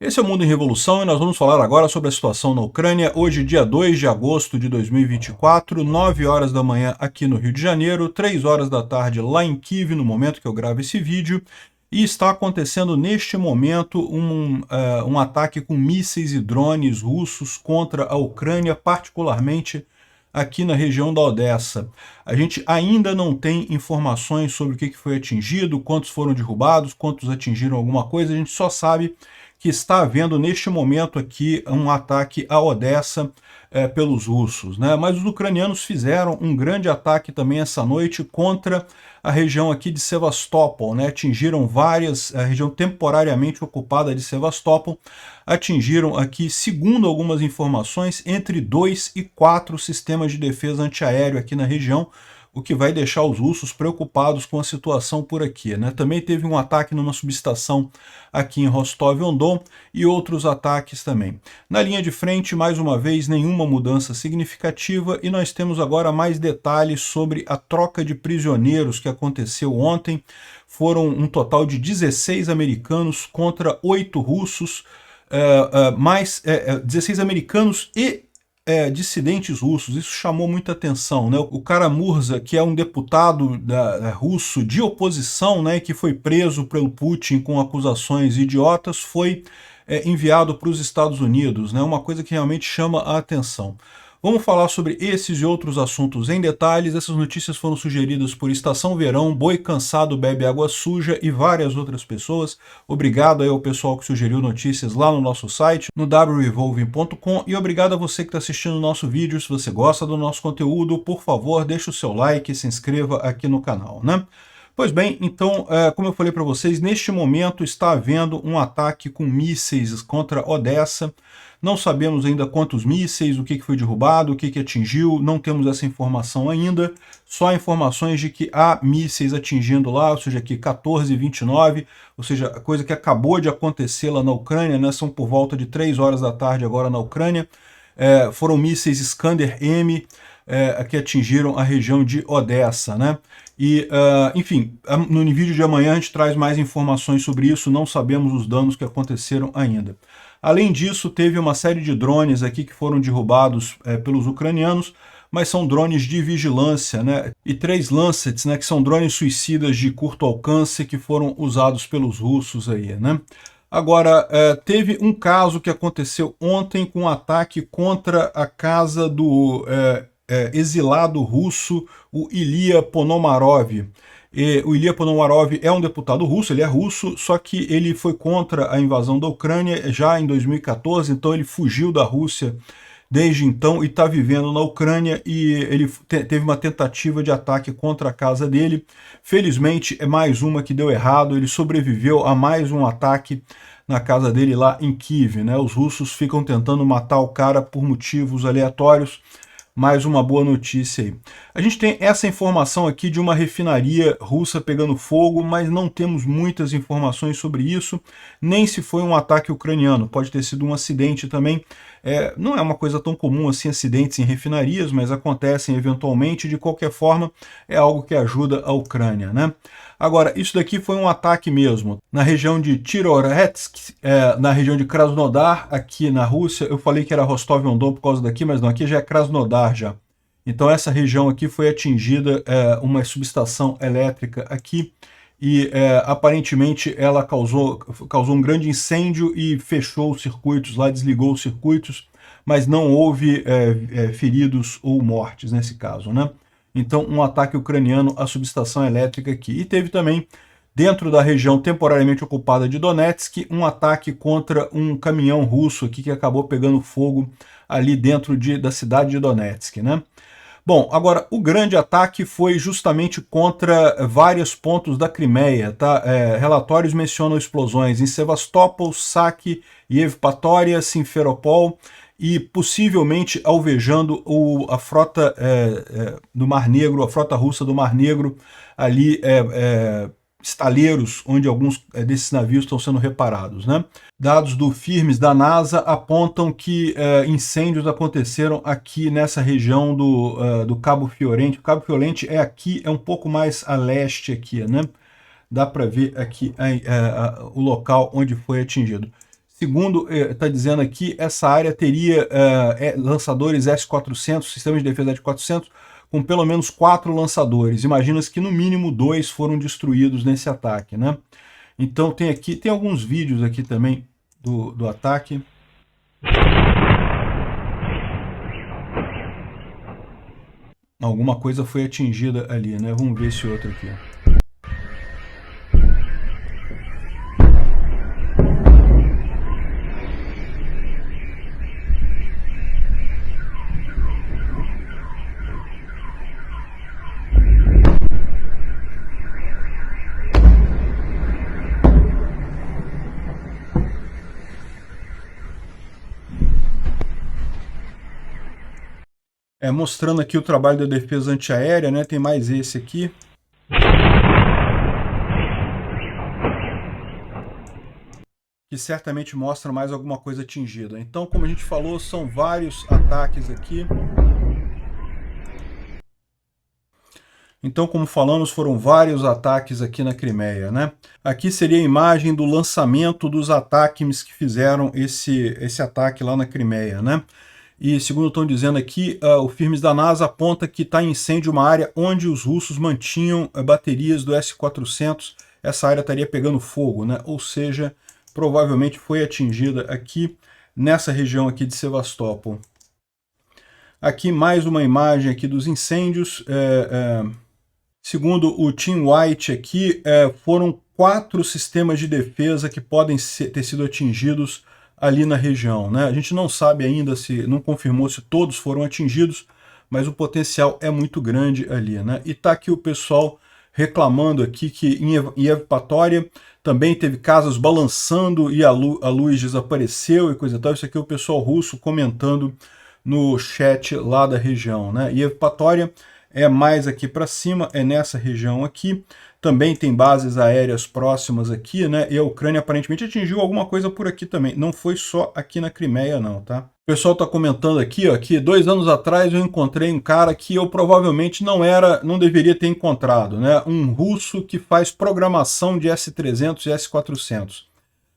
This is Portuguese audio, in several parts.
Esse é o Mundo em Revolução e nós vamos falar agora sobre a situação na Ucrânia. Hoje, dia 2 de agosto de 2024, 9 horas da manhã aqui no Rio de Janeiro, 3 horas da tarde lá em Kiev, no momento que eu gravo esse vídeo. E está acontecendo neste momento um ataque com mísseis e drones russos contra a Ucrânia, particularmente aqui na região da Odessa. A gente ainda não tem informações sobre o que foi atingido, quantos foram derrubados, quantos atingiram alguma coisa, a gente só sabe que está havendo neste momento aqui um ataque a Odessa pelos russos, né? Mas os ucranianos fizeram um grande ataque também essa noite contra a região aqui de Sevastopol, né? Atingiram a região temporariamente ocupada de Sevastopol, atingiram aqui, segundo algumas informações, entre 2 e 4 sistemas de defesa antiaéreo aqui na região, o que vai deixar os russos preocupados com a situação por aqui, né? Também teve um ataque numa subestação aqui em Rostov-on-Don e outros ataques também. Na linha de frente, mais uma vez, nenhuma mudança significativa e nós temos agora mais detalhes sobre a troca de prisioneiros que aconteceu ontem. Foram um total de 16 americanos contra 8 russos, 16 americanos e dissidentes russos. Isso chamou muita atenção, né? O Kara-Murza, que é um deputado russo de oposição, né, que foi preso pelo Putin com acusações idiotas, foi enviado para os Estados Unidos, né? Uma coisa que realmente chama a atenção. Vamos falar sobre esses e outros assuntos em detalhes. Essas notícias foram sugeridas por Estação Verão, Boi Cansado Bebe Água Suja e várias outras pessoas. Obrigado aí ao pessoal que sugeriu notícias lá no nosso site, no wrevolving.com, e obrigado a você que está assistindo o nosso vídeo. Se você gosta do nosso conteúdo, por favor, deixe o seu like e se inscreva aqui no canal, né? Pois bem, então, como eu falei para vocês, neste momento está havendo um ataque com mísseis contra Odessa. Não sabemos ainda quantos mísseis, o que foi derrubado, o que atingiu, não temos essa informação ainda. Só informações de que há mísseis atingindo lá, ou seja, aqui 14h29, ou seja, a coisa que acabou de acontecer lá na Ucrânia, né, são por volta de 3 horas da tarde agora na Ucrânia. Foram mísseis Iskander-M que atingiram a região de Odessa, né? E, enfim, no vídeo de amanhã a gente traz mais informações sobre isso, não sabemos os danos que aconteceram ainda. Além disso, teve uma série de drones aqui que foram derrubados pelos ucranianos, mas são drones de vigilância, né? E 3 Lancets, né, que são drones suicidas de curto alcance que foram usados pelos russos aí, né? Agora, teve um caso que aconteceu ontem com um ataque contra a casa do exilado russo, o Ilya Ponomarov. O Ilya Ponomarov é um deputado russo, ele é russo, só que ele foi contra a invasão da Ucrânia já em 2014, então ele fugiu da Rússia desde então e está vivendo na Ucrânia, e ele teve uma tentativa de ataque contra a casa dele. Felizmente é mais uma que deu errado, ele sobreviveu a mais um ataque na casa dele lá em Kiev, né? Os russos ficam tentando matar o cara por motivos aleatórios. Mais uma boa notícia aí. A gente tem essa informação aqui de uma refinaria russa pegando fogo, mas não temos muitas informações sobre isso, nem se foi um ataque ucraniano. Pode ter sido um acidente também. Não é uma coisa tão comum assim acidentes em refinarias, mas acontecem eventualmente. De qualquer forma, é algo que ajuda a Ucrânia, né? Agora, isso daqui foi um ataque mesmo. Na região de Tiroretsk, na região de Krasnodar, aqui na Rússia. Eu falei que era Rostov-on-Don por causa daqui, mas não, aqui já é Krasnodar já. Então essa região aqui foi atingida, uma subestação elétrica aqui, e aparentemente ela causou um grande incêndio e fechou os circuitos lá, desligou os circuitos, mas não houve feridos ou mortes nesse caso, né? Então, um ataque ucraniano à subestação elétrica aqui. E teve também, dentro da região temporariamente ocupada de Donetsk, um ataque contra um caminhão russo aqui que acabou pegando fogo ali dentro da cidade de Donetsk, né? Bom, agora, o grande ataque foi justamente contra vários pontos da Crimeia, tá? Relatórios mencionam explosões em Sevastopol, Saki, Yevpatoria, Simferopol, e possivelmente alvejando a frota do Mar Negro, a frota russa do Mar Negro, ali estaleiros onde alguns desses navios estão sendo reparados, né? Dados do FIRMES da NASA apontam que incêndios aconteceram aqui nessa região do Cabo Fiorente. O Cabo Fiorente é aqui, é um pouco mais a leste aqui, né? Dá para ver aqui o local onde foi atingido. Segundo está dizendo aqui, essa área teria lançadores S-400, sistemas de defesa S-400, com pelo menos 4 lançadores. Imagina-se que no mínimo 2 foram destruídos nesse ataque, né? Então tem alguns vídeos aqui também do ataque. Alguma coisa foi atingida ali, né? Vamos ver esse outro aqui. Mostrando aqui o trabalho da defesa antiaérea, né? Tem mais esse aqui. Que certamente mostra mais alguma coisa atingida. Então, como a gente falou, são vários ataques aqui. Então, como falamos, foram vários ataques aqui na Crimeia, né? Aqui seria a imagem do lançamento dos ataques que fizeram esse ataque lá na Crimeia, né? E segundo estão dizendo aqui, o firmes da NASA aponta que está em incêndio uma área onde os russos mantinham baterias do S-400. Essa área estaria pegando fogo, né? Ou seja, provavelmente foi atingida aqui nessa região aqui de Sevastopol. Aqui mais uma imagem aqui dos incêndios. Segundo o Tim White aqui, foram 4 sistemas de defesa que podem ter sido atingidos ali na região, né? A gente não sabe ainda, não confirmou se todos foram atingidos, mas o potencial é muito grande ali, né? E tá aqui o pessoal reclamando aqui que em Evpatória também teve casas balançando e a luz desapareceu e coisa e tal. Isso aqui é o pessoal russo comentando no chat lá da região, né? E Evpatória é mais aqui para cima, é nessa região aqui. Também tem bases aéreas próximas aqui, né? E a Ucrânia aparentemente atingiu alguma coisa por aqui também. Não foi só aqui na Crimeia, não, tá? O pessoal está comentando aqui, ó, que 2 anos atrás eu encontrei um cara que eu provavelmente não deveria ter encontrado, né? Um russo que faz programação de S-300 e S-400.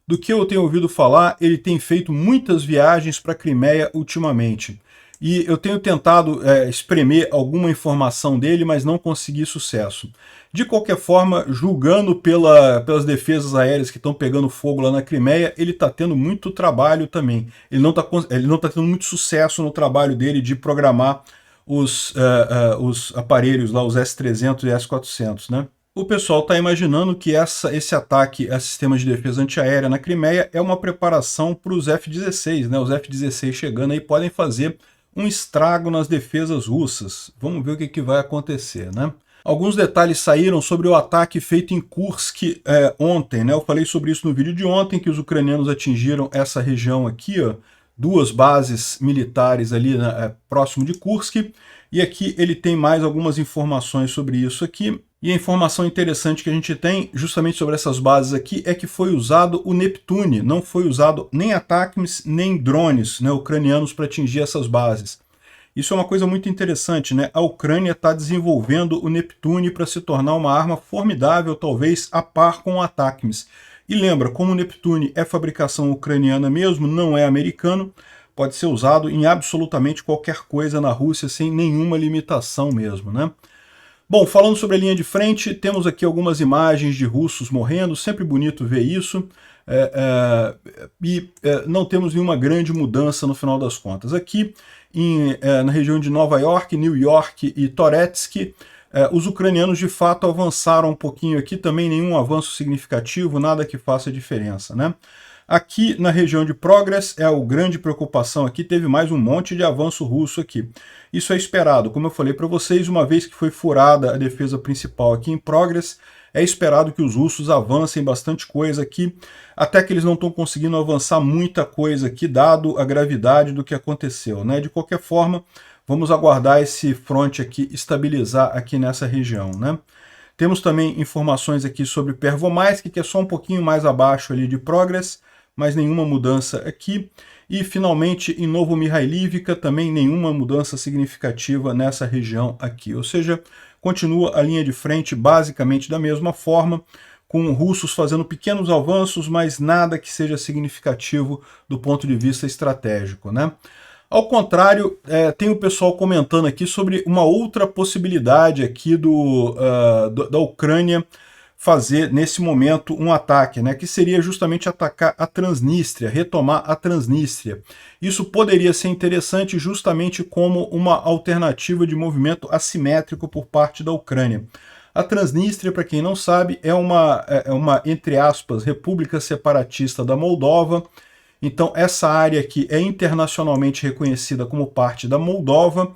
Do que eu tenho ouvido falar, ele tem feito muitas viagens para a Crimeia ultimamente. E eu tenho tentado espremer alguma informação dele, mas não consegui sucesso. De qualquer forma, julgando pelas defesas aéreas que estão pegando fogo lá na Crimeia, ele está tendo muito trabalho também. Ele não está tendo muito sucesso no trabalho dele de programar os aparelhos lá, os S-300 e S-400, né? O pessoal está imaginando que esse ataque a sistemas de defesa antiaérea na Crimeia é uma preparação para os F-16, né? Os F-16 chegando aí podem fazer um estrago nas defesas russas. Vamos ver o que vai acontecer, né? Alguns detalhes saíram sobre o ataque feito em Kursk ontem, né? Eu falei sobre isso no vídeo de ontem, que os ucranianos atingiram essa região aqui, ó, 2 bases militares ali próximo de Kursk, e aqui ele tem mais algumas informações sobre isso aqui. E a informação interessante que a gente tem justamente sobre essas bases aqui é que foi usado o Neptune, não foi usado nem ataques nem drones, né, ucranianos para atingir essas bases. Isso é uma coisa muito interessante, né? A Ucrânia está desenvolvendo o Neptune para se tornar uma arma formidável, talvez a par com o ATACMS. E lembra, como o Neptune é fabricação ucraniana mesmo, não é americano, pode ser usado em absolutamente qualquer coisa na Rússia sem nenhuma limitação mesmo, né? Bom, falando sobre a linha de frente, temos aqui algumas imagens de russos morrendo, sempre bonito ver isso, não temos nenhuma grande mudança no final das contas. Aqui, na região de Nova York, New York e Toretsk, os ucranianos de fato avançaram um pouquinho aqui, também nenhum avanço significativo, nada que faça diferença, né? Aqui na região de Progress, a grande preocupação aqui, teve mais um monte de avanço russo aqui. Isso é esperado, como eu falei para vocês, uma vez que foi furada a defesa principal aqui em Progress, é esperado que os russos avancem bastante coisa aqui, até que eles não estão conseguindo avançar muita coisa aqui, dado a gravidade do que aconteceu, né? De qualquer forma, vamos aguardar esse fronte aqui estabilizar aqui nessa região, né? Temos também informações aqui sobre Pervomaisk, que é só um pouquinho mais abaixo ali de Progress, mas nenhuma mudança aqui. E finalmente em Novomihailivka também nenhuma mudança significativa nessa região aqui. Ou seja, continua a linha de frente basicamente da mesma forma, com russos fazendo pequenos avanços, mas nada que seja significativo do ponto de vista estratégico, né? Ao contrário, tem o pessoal comentando aqui sobre uma outra possibilidade aqui da Ucrânia fazer, nesse momento, um ataque, né, que seria justamente atacar a Transnistria, retomar a Transnistria. Isso poderia ser interessante justamente como uma alternativa de movimento assimétrico por parte da Ucrânia. A Transnistria, para quem não sabe, é uma, entre aspas, república separatista da Moldova. Então essa área aqui é internacionalmente reconhecida como parte da Moldova,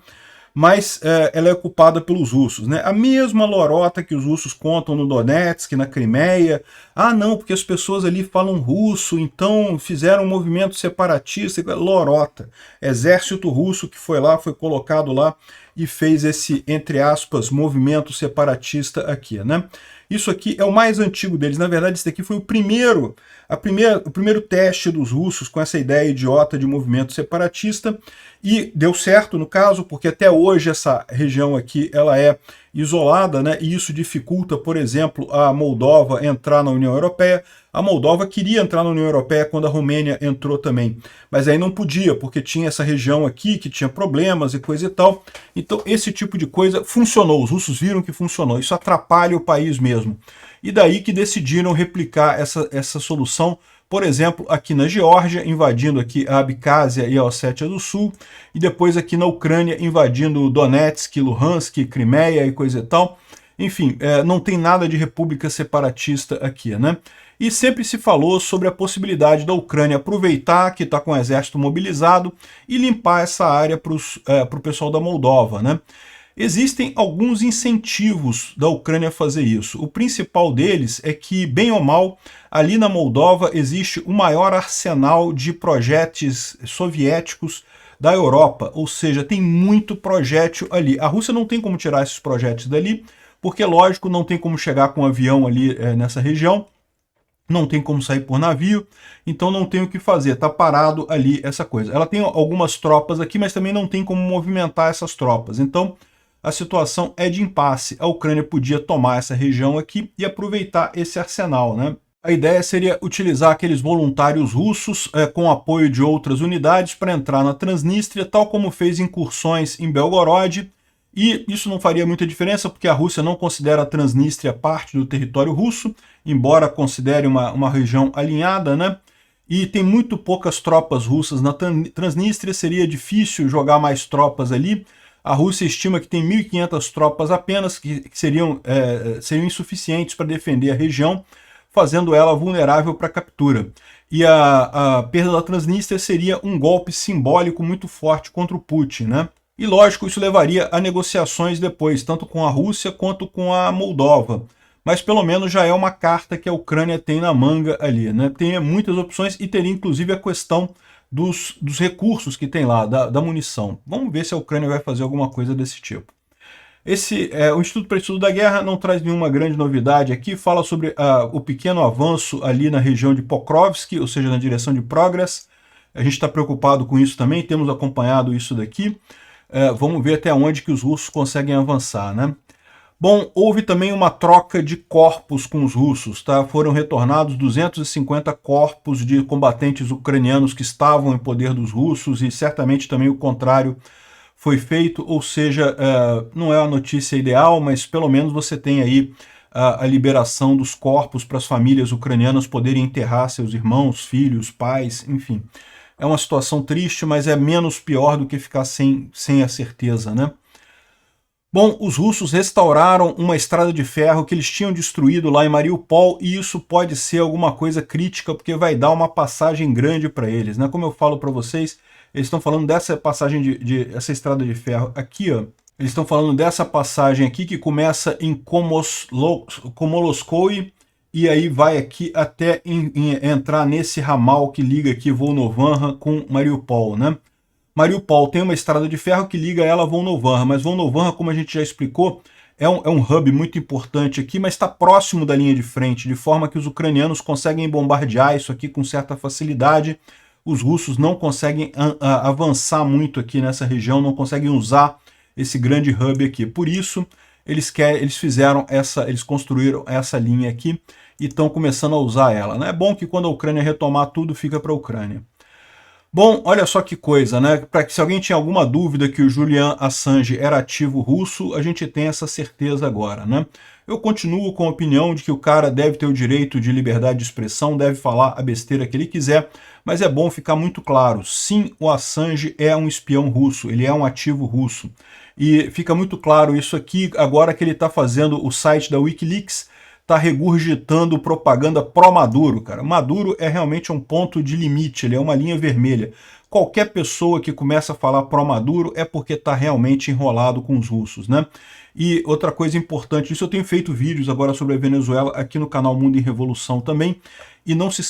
mas ela é ocupada pelos russos, né? A mesma lorota que os russos contam no Donetsk, na Crimeia. Ah, não, porque as pessoas ali falam russo, então fizeram um movimento separatista. Lorota. Exército russo que foi lá, foi colocado lá e fez esse, entre aspas, movimento separatista aqui, né? Isso aqui é o mais antigo deles. Na verdade, esse daqui foi o primeiro teste dos russos com essa ideia idiota de movimento separatista, e deu certo no caso, porque até hoje essa região aqui ela é isolada, né? E isso dificulta, por exemplo, a Moldova entrar na União Europeia. A Moldova queria entrar na União Europeia quando a Romênia entrou também, mas aí não podia, porque tinha essa região aqui que tinha problemas e coisa e tal. Então esse tipo de coisa funcionou, os russos viram que funcionou, isso atrapalha o país mesmo. E daí que decidiram replicar essa solução, por exemplo, aqui na Geórgia, invadindo aqui a Abcásia e a Ossétia do Sul, e depois aqui na Ucrânia, invadindo Donetsk, Luhansk, Crimeia e coisa e tal. Enfim, não tem nada de república separatista aqui, né? E sempre se falou sobre a possibilidade da Ucrânia aproveitar que está com o exército mobilizado e limpar essa área para o pessoal da Moldova, né? Existem alguns incentivos da Ucrânia a fazer isso. O principal deles é que, bem ou mal, ali na Moldova existe o maior arsenal de projéteis soviéticos da Europa, ou seja, tem muito projétil ali. A Rússia não tem como tirar esses projéteis dali, porque, lógico, não tem como chegar com um avião ali nessa região, não tem como sair por navio, então não tem o que fazer, tá parado ali essa coisa. Ela tem algumas tropas aqui, mas também não tem como movimentar essas tropas, então a situação é de impasse. A Ucrânia podia tomar essa região aqui e aproveitar esse arsenal, né? A ideia seria utilizar aqueles voluntários russos com apoio de outras unidades para entrar na Transnistria, tal como fez incursões em Belgorod, e isso não faria muita diferença porque a Rússia não considera a Transnistria parte do território russo, embora considere uma região alinhada, né? E tem muito poucas tropas russas na Transnistria, seria difícil jogar mais tropas ali. A Rússia estima que tem 1.500 tropas apenas, que seriam insuficientes para defender a região, fazendo ela vulnerável para captura. E a perda da Transnistria seria um golpe simbólico muito forte contra o Putin, né? E lógico, isso levaria a negociações depois, tanto com a Rússia quanto com a Moldova. Mas pelo menos já é uma carta que a Ucrânia tem na manga ali, né? Tem muitas opções e teria inclusive a questão dos recursos que tem lá, da munição. Vamos ver se a Ucrânia vai fazer alguma coisa desse tipo. O Instituto para Estudo da Guerra não traz nenhuma grande novidade aqui, fala sobre o pequeno avanço ali na região de Pokrovsk, ou seja, na direção de Progress. A gente está preocupado com isso também, temos acompanhado isso daqui. Vamos ver até onde que os russos conseguem avançar, né? Bom, houve também uma troca de corpos com os russos, tá? Foram retornados 250 corpos de combatentes ucranianos que estavam em poder dos russos, e certamente também o contrário foi feito, ou seja, não é a notícia ideal, mas pelo menos você tem aí a liberação dos corpos para as famílias ucranianas poderem enterrar seus irmãos, filhos, pais, enfim. É uma situação triste, mas é menos pior do que ficar sem a certeza, né? Bom, os russos restauraram uma estrada de ferro que eles tinham destruído lá em Mariupol, e isso pode ser alguma coisa crítica, porque vai dar uma passagem grande para eles, né? Como eu falo para vocês, eles estão falando dessa passagem essa estrada de ferro aqui, ó. Eles estão falando dessa passagem aqui que começa em Komolosskoye e aí vai aqui até entrar nesse ramal que liga aqui Volnovakha com Mariupol, né? Mariupol tem uma estrada de ferro que liga ela a Volnovakha, mas Volnovakha, como a gente já explicou, é um hub muito importante aqui, mas está próximo da linha de frente, de forma que os ucranianos conseguem bombardear isso aqui com certa facilidade. Os russos não conseguem avançar muito aqui nessa região, não conseguem usar esse grande hub aqui. Por isso, eles construíram essa linha aqui, e estão começando a usar ela, né? É bom que quando a Ucrânia retomar tudo, fica para a Ucrânia. Bom, olha só que coisa, né? Para que se alguém tinha alguma dúvida que o Julian Assange era ativo russo, a gente tem essa certeza agora, né? Eu continuo com a opinião de que o cara deve ter o direito de liberdade de expressão, deve falar a besteira que ele quiser, mas é bom ficar muito claro, sim, o Assange é um espião russo, ele é um ativo russo. E fica muito claro isso aqui agora que ele está fazendo o site da Wikileaks, está regurgitando propaganda pró-Maduro, cara. Maduro é realmente um ponto de limite, ele é uma linha vermelha. Qualquer pessoa que começa a falar pró-Maduro é porque está realmente enrolado com os russos, né? E outra coisa importante, isso eu tenho feito vídeos agora sobre a Venezuela aqui no canal Mundo em Revolução também, e não se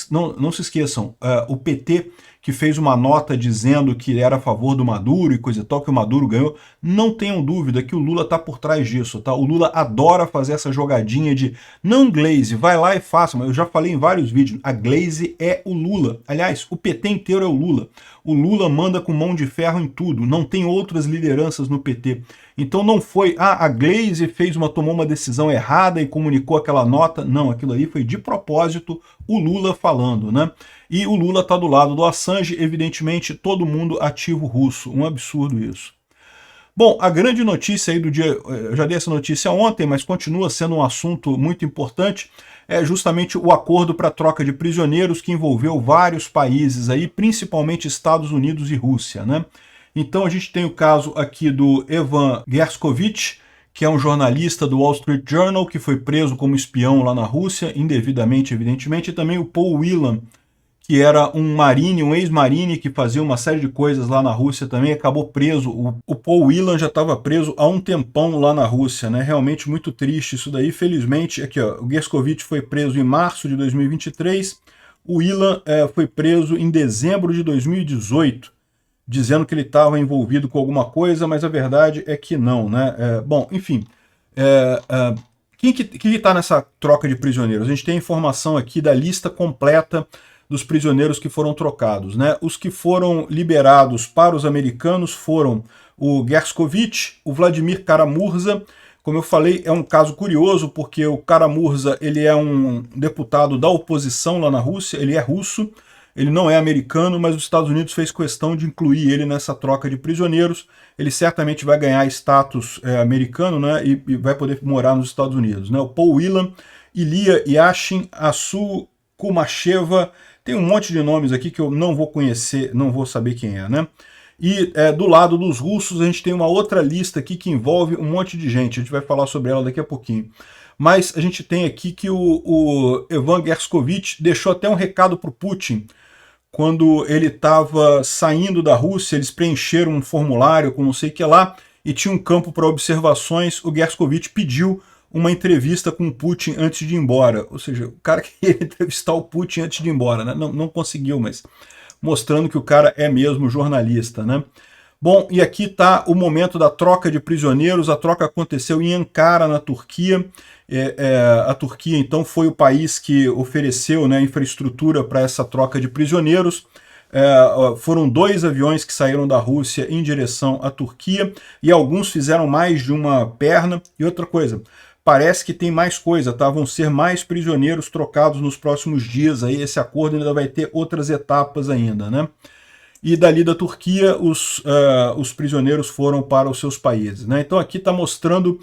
esqueçam, o PT que fez uma nota dizendo que era a favor do Maduro e coisa e tal, que o Maduro ganhou, não tenham dúvida que o Lula está por trás disso, tá? O Lula adora fazer essa jogadinha de não Glaze, vai lá e faça, mas eu já falei em vários vídeos, a Glaze é o Lula. Aliás, o PT inteiro é o Lula. O Lula manda com mão de ferro em tudo, não tem outras lideranças no PT. Então não foi, a Glaze tomou uma decisão errada e comunicou aquela nota. Não, aquilo ali foi de propósito o Lula falando, né? E o Lula está do lado do Assange, evidentemente todo mundo ativo russo, um absurdo isso. Bom, a grande notícia aí do dia, eu já dei essa notícia ontem, mas continua sendo um assunto muito importante, é justamente o acordo para troca de prisioneiros que envolveu vários países aí, principalmente Estados Unidos e Rússia, né? Então a gente tem o caso aqui do Evan Gershkovich, que é um jornalista do Wall Street Journal, que foi preso como espião lá na Rússia, indevidamente, evidentemente, e também o Paul Whelan, que era um marine, um ex-marine, que fazia uma série de coisas lá na Rússia também, acabou preso. O Paul Whelan já estava preso há um tempão lá na Rússia, né? Realmente muito triste isso daí. Felizmente, aqui ó, o Gershkovich foi preso em março de 2023, o Whelan foi preso em dezembro de 2018, dizendo que ele estava envolvido com alguma coisa, mas a verdade é que não, né? Bom, enfim, quem que está nessa troca de prisioneiros? A gente tem a informação aqui da lista completa dos prisioneiros que foram trocados, né? Os que foram liberados para os americanos foram o Gershkovich, o Vladimir Kara-Murza. Como eu falei, é um caso curioso, porque o Kara-Murza, ele é um deputado da oposição lá na Rússia, ele é russo, ele não é americano, mas os Estados Unidos fez questão de incluir ele nessa troca de prisioneiros. Ele certamente vai ganhar status americano, né, e vai poder morar nos Estados Unidos, né? O Paul Whelan, Ilya Yashin, Assu Kumasheva, tem um monte de nomes aqui que eu não vou conhecer, não vou saber quem é, né? E do lado dos russos a gente tem uma outra lista aqui que envolve um monte de gente, a gente vai falar sobre ela daqui a pouquinho. Mas a gente tem aqui que o Evan Gershkovich deixou até um recado para o Putin. Quando ele estava saindo da Rússia, eles preencheram um formulário com não sei o que lá, e tinha um campo para observações, o Gershkovich pediu uma entrevista com o Putin antes de ir embora. Ou seja, o cara queria entrevistar o Putin antes de ir embora, né? Não conseguiu, mas mostrando que o cara é mesmo jornalista, né? Bom, e aqui está o momento da troca de prisioneiros. A troca aconteceu em Ankara, na Turquia. A Turquia, então, foi o país que ofereceu, né, infraestrutura para essa troca de prisioneiros. Foram 2 aviões que saíram da Rússia em direção à Turquia, e alguns fizeram mais de uma perna. E outra coisa, parece que tem mais coisa, tá? Vão ser mais prisioneiros trocados nos próximos dias. Aí esse acordo ainda vai ter outras etapas ainda, né? E dali da Turquia, os prisioneiros foram para os seus países, né? Então aqui está mostrando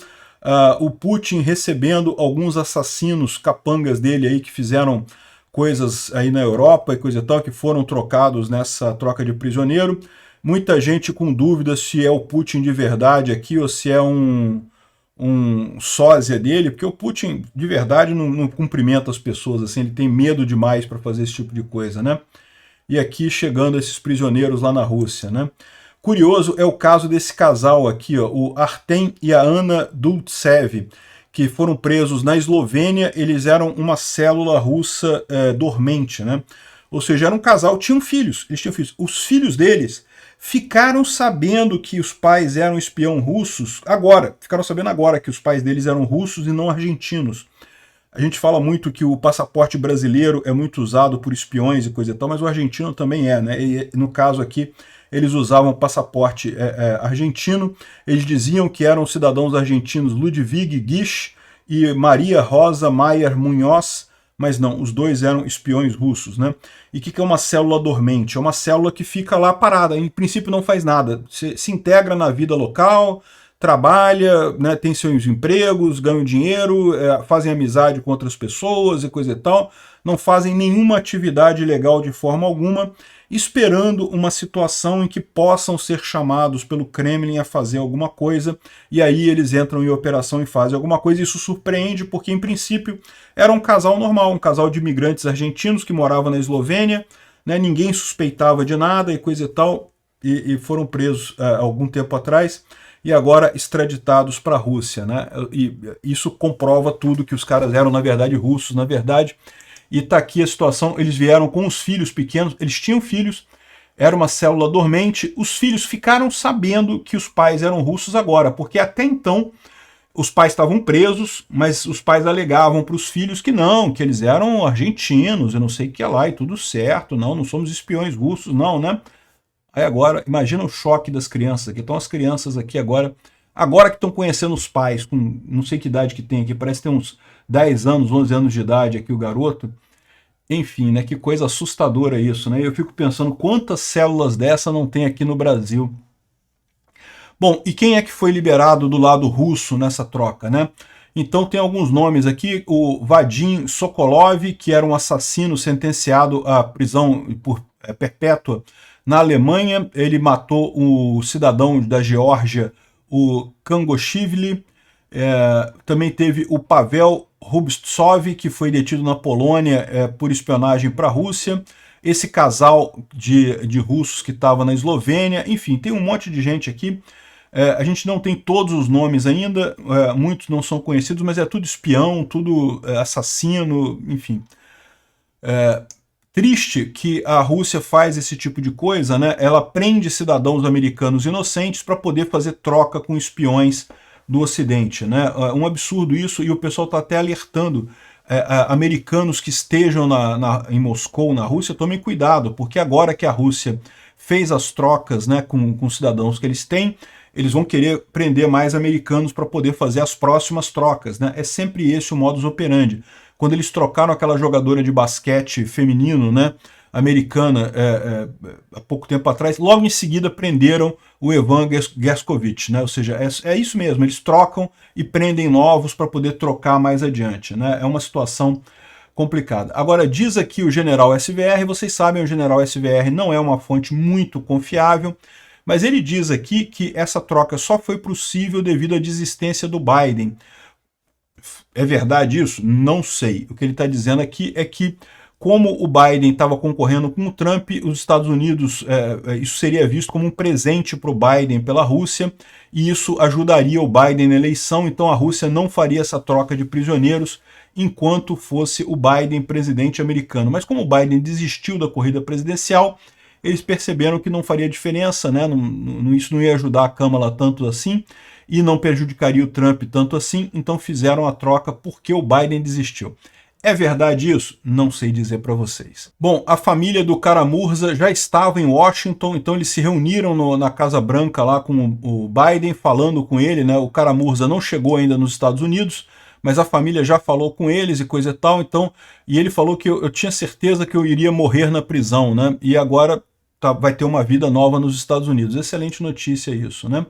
o Putin recebendo alguns assassinos capangas dele aí que fizeram coisas aí na Europa e coisa e tal, que foram trocados nessa troca de prisioneiro. Muita gente com dúvidas se é o Putin de verdade aqui ou se é um sósia dele, porque o Putin de verdade não cumprimenta as pessoas assim, ele tem medo demais para fazer esse tipo de coisa, né? E aqui chegando esses prisioneiros lá na Rússia, né? Curioso é o caso desse casal aqui, ó, o Artem e a Ana Dultsev, que foram presos na Eslovênia. Eles eram uma célula russa dormente, né? Ou seja, era um casal, tinham filhos, eles tinham filhos. Os filhos deles ficaram sabendo que os pais eram espião russos agora, ficaram sabendo agora que os pais deles eram russos e não argentinos. A gente fala muito que o passaporte brasileiro é muito usado por espiões e coisa e tal, mas o argentino também é, né? E no caso aqui, eles usavam passaporte argentino. Eles diziam que eram cidadãos argentinos Ludwig Gish e Maria Rosa Maier Munhoz, mas não, os dois eram espiões russos, né? E o que é uma célula dormente? É uma célula que fica lá parada, em princípio não faz nada, se integra na vida local, trabalha, né, tem seus empregos, ganham dinheiro, fazem amizade com outras pessoas e coisa e tal, não fazem nenhuma atividade ilegal de forma alguma, esperando uma situação em que possam ser chamados pelo Kremlin a fazer alguma coisa, e aí eles entram em operação e fazem alguma coisa. Isso surpreende porque, em princípio, era um casal normal, um casal de imigrantes argentinos que morava na Eslovênia, né, ninguém suspeitava de nada e coisa e tal, e foram presos há algum tempo atrás, e agora extraditados para a Rússia, né? E isso comprova tudo, que os caras eram, na verdade, russos, na verdade. E está aqui a situação, eles vieram com os filhos pequenos, eles tinham filhos, era uma célula dormente, os filhos ficaram sabendo que os pais eram russos agora, porque até então os pais estavam presos, mas os pais alegavam para os filhos que não, que eles eram argentinos, eu não sei o que lá, e tudo certo, não somos espiões russos, não, né? Aí agora, imagina o choque das crianças aqui, estão as crianças aqui agora que estão conhecendo os pais, com não sei que idade que tem aqui, parece que tem uns 10 anos, 11 anos de idade aqui o garoto. Enfim, né, que coisa assustadora isso, né? Eu fico pensando quantas células dessa não tem aqui no Brasil. Bom, e quem é que foi liberado do lado russo nessa troca, né? Então tem alguns nomes aqui, o Vadim Sokolov, que era um assassino sentenciado à prisão por perpétua na Alemanha, ele matou o cidadão da Geórgia, o Kangoshvili. Também teve o Pavel Rubtsov, que foi detido na Polônia por espionagem para a Rússia. Esse casal de russos que estava na Eslovênia. Enfim, tem um monte de gente aqui. A gente não tem todos os nomes ainda, muitos não são conhecidos, mas é tudo espião, tudo assassino, enfim. Triste que a Rússia faz esse tipo de coisa, né? Ela prende cidadãos americanos inocentes para poder fazer troca com espiões do Ocidente, né? Um absurdo isso, e o pessoal está até alertando americanos que estejam em Moscou, na Rússia, tomem cuidado, porque agora que a Rússia fez as trocas, né, com cidadãos que eles têm, eles vão querer prender mais americanos para poder fazer as próximas trocas, né? É sempre esse o modus operandi. Quando eles trocaram aquela jogadora de basquete feminino, né, americana, há pouco tempo atrás, logo em seguida prenderam o Evan Gershkovich, né? Ou seja, é isso mesmo, eles trocam e prendem novos para poder trocar mais adiante, né? É uma situação complicada. Agora, diz aqui o general SVR, vocês sabem, o general SVR não é uma fonte muito confiável, mas ele diz aqui que essa troca só foi possível devido à desistência do Biden. É verdade isso? Não sei. O que ele está dizendo aqui é que, como o Biden estava concorrendo com o Trump, os Estados Unidos, isso seria visto como um presente para o Biden pela Rússia, e isso ajudaria o Biden na eleição, então a Rússia não faria essa troca de prisioneiros enquanto fosse o Biden presidente americano. Mas como o Biden desistiu da corrida presidencial, eles perceberam que não faria diferença, né? Isso não ia ajudar a Câmara tanto assim, e não prejudicaria o Trump tanto assim, então fizeram a troca porque o Biden desistiu. É verdade isso? Não sei dizer para vocês. Bom, a família do Kara-Murza já estava em Washington, então eles se reuniram na Casa Branca lá com o Biden, falando com ele, né? O Kara-Murza não chegou ainda nos Estados Unidos, mas a família já falou com eles e coisa e tal, então, e ele falou que eu tinha certeza que eu iria morrer na prisão, né? E agora vai ter uma vida nova nos Estados Unidos. Excelente notícia isso, né?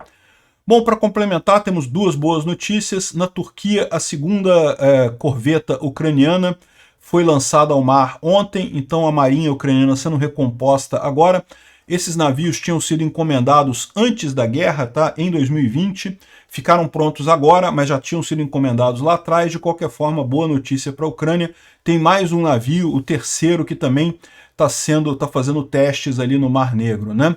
Bom, para complementar, temos duas boas notícias. Na Turquia, a segunda corveta ucraniana foi lançada ao mar ontem, então a marinha ucraniana sendo recomposta agora. Esses navios tinham sido encomendados antes da guerra, tá? Em 2020, ficaram prontos agora, mas já tinham sido encomendados lá atrás. De qualquer forma, boa notícia para a Ucrânia. Tem mais um navio, o terceiro, que também está fazendo testes ali no Mar Negro, né?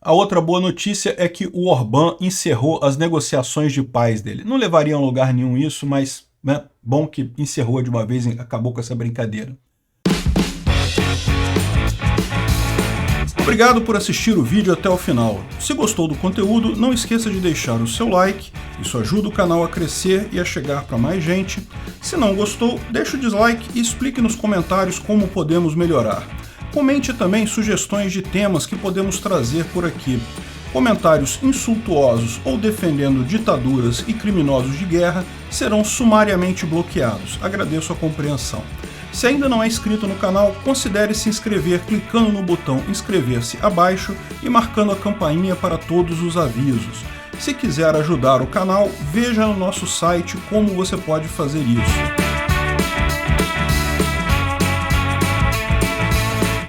A outra boa notícia é que o Orbán encerrou as negociações de paz dele. Não levaria a lugar nenhum isso, mas né, bom que encerrou de uma vez e acabou com essa brincadeira. Obrigado por assistir o vídeo até o final. Se gostou do conteúdo, não esqueça de deixar o seu like, isso ajuda o canal a crescer e a chegar para mais gente. Se não gostou, deixe o dislike e explique nos comentários como podemos melhorar. Comente também sugestões de temas que podemos trazer por aqui. Comentários insultuosos ou defendendo ditaduras e criminosos de guerra serão sumariamente bloqueados. Agradeço a compreensão. Se ainda não é inscrito no canal, considere se inscrever clicando no botão inscrever-se abaixo e marcando a campainha para todos os avisos. Se quiser ajudar o canal, veja no nosso site como você pode fazer isso.